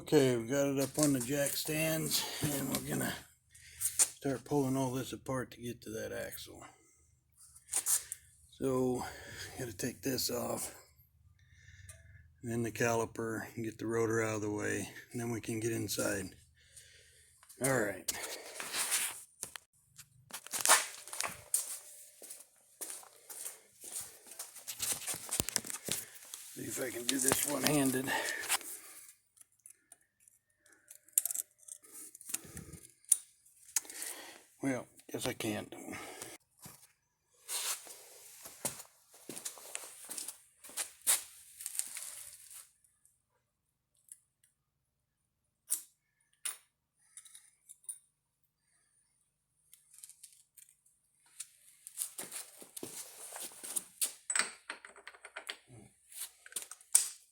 Okay, we got it up on the jack stands, and we're gonna start pulling all this apart to get to that axle. So, gotta take this off, and then the caliper, and get the rotor out of the way, and then we can get inside. All right. See if I can do this one-handed. Well, guess I can't.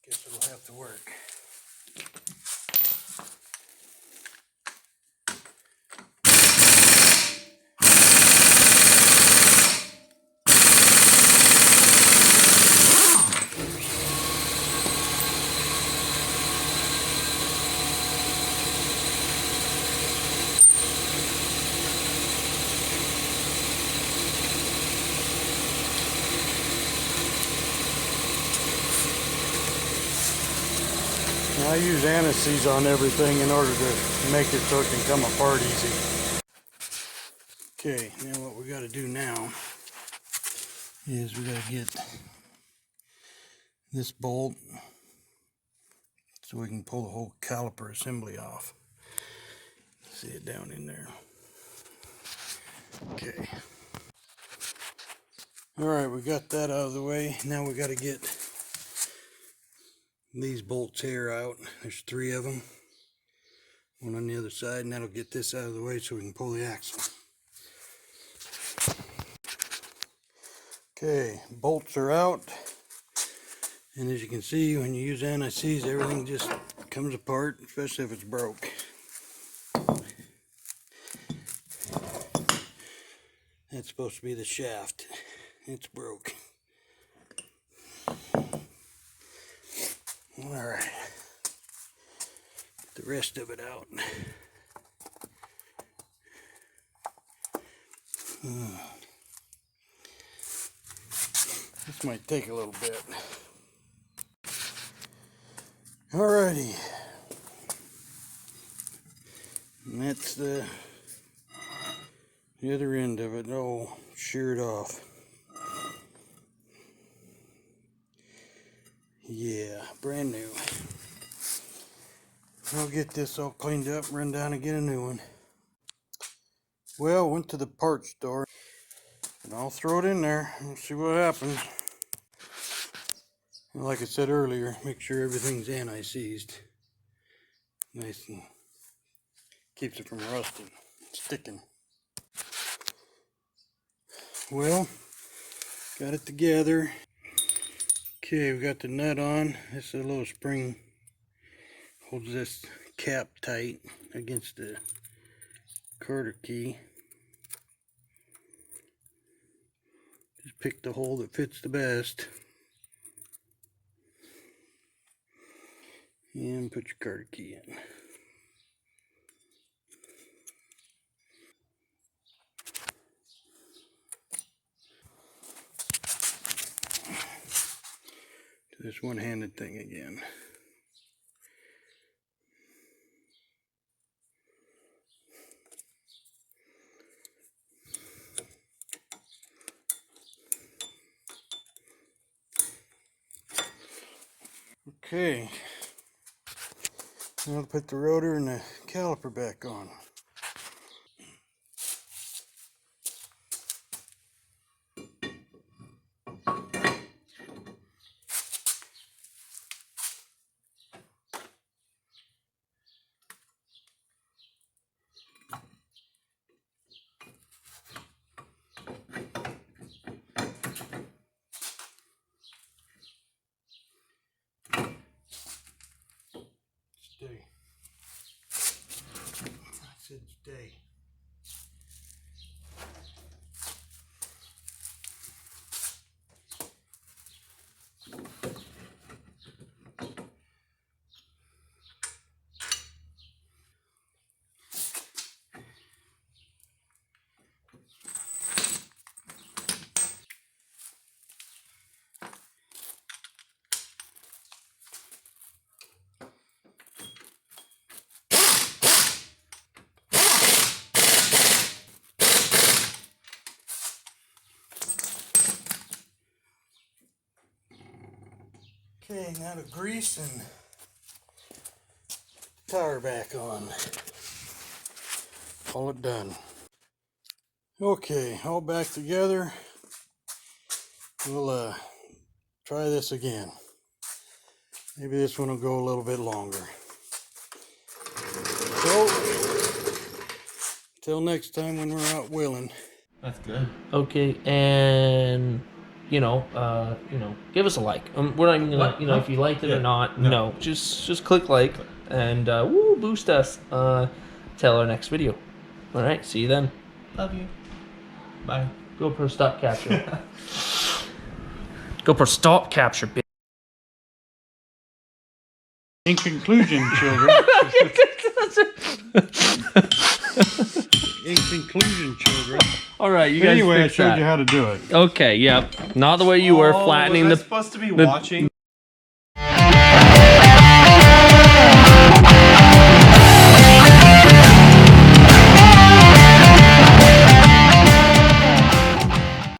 Guess it'll have to work. I use anti-seize on everything in order to make it so it can come apart easy. Okay, now what we got to do now is we got to get this bolt so we can pull the whole caliper assembly off. See it down in there. Okay. Alright, we got that out of the way. Now we got to get these bolts here out. There's 3 of them. One on the other side, and that'll get this out of the way so we can pull the axle. Okay, bolts are out. And as you can see, when you use anti-seize, everything just comes apart, especially if it's broke. That's supposed to be the shaft. It's broke. Alright. Get the rest of it out. This might take a little bit. Alrighty. And that's the other end of it, all sheared off. Yeah, brand new. I'll get this all cleaned up, run down and get a new one. Well, went to the parts store, and I'll throw it in there and see what happens. And like I said earlier, make sure everything's anti-seized. Nice and keeps it from rusting, sticking. Well, got it together. Okay, we got the nut on. This is a little spring. Holds this cap tight against the Carter key. Just pick the hole that fits the best. And put your Carter key in. Do this one-handed thing again. Okay, now I'll put the rotor and the caliper back on. Stay. I said stay. Okay, now to grease and tire back on. Call it done. Okay, all back together. We'll try this again. Maybe this one will go a little bit longer. So, until next time when we're out wheeling. That's good. Okay, and give us a like. We're not even gonna, if you liked it or not. No, just click like and boost us till our next video. All right, see you then. Love you. Bye. GoPro stop capture. GoPro stop capture. In conclusion, children. In conclusion, children. All right, you But guys. anyway, I fix showed that. you how to do it. Okay, yep. Not the way you were flattening was I the. supposed to be the- watching?